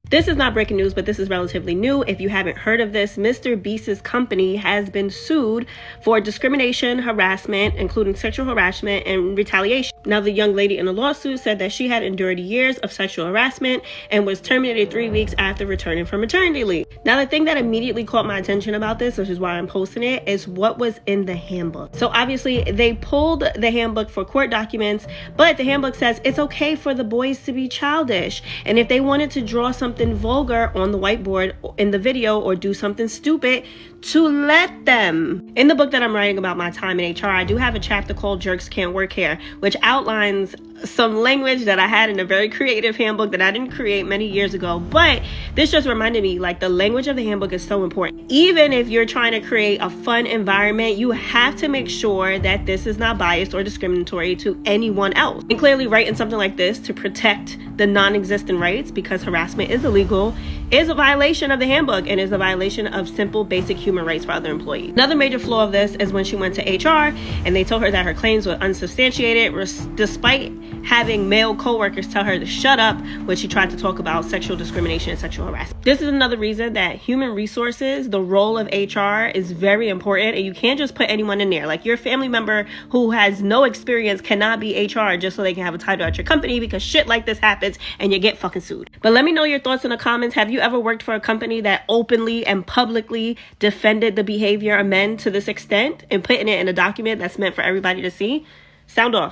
This is not breaking news, but this is relatively new. If you haven't heard of this, Mr. Beast's company has been sued for discrimination, harassment, including sexual harassment and retaliation. Now, the young lady in the lawsuit said that she had endured years of sexual harassment and was terminated 3 weeks after returning from maternity leave. Now, the thing that immediately caught my attention about this, which is why I'm posting it, is what was in the handbook. So obviously they pulled the handbook for court documents, but the handbook says it's okay for the boys to be childish. And if they wanted to draw something vulgar on the whiteboard in the video or do something stupid, to let them. In the book that I'm writing about my time in HR, I do have a chapter called Jerks Can't Work Here, which outlines some language that I had in a very creative handbook that I didn't create many years ago. But this just reminded me, like, the language of the handbook is so important. Even if you're trying to create a fun environment, you have to make sure that this is not biased or discriminatory to anyone else. And clearly writing something like this to protect the non-existent rights, because harassment is illegal, is a violation of the handbook and is a violation of simple basic human rights for other employees. Another major flaw of this is when she went to HR and they told her that her claims were unsubstantiated, despite having male co-workers tell her to shut up when she tried to talk about sexual discrimination and sexual harassment. This is another reason that human resources, the role of HR, is very important, and you can't just put anyone in there. Like, your family member who has no experience cannot be HR just so they can have a title at your company, because shit like this happens and you get fucking sued. But let me know your thoughts in the comments. Have you ever worked for a company that openly and publicly defended the behavior of men to this extent and putting it in a document that's meant for everybody to see? Sound off.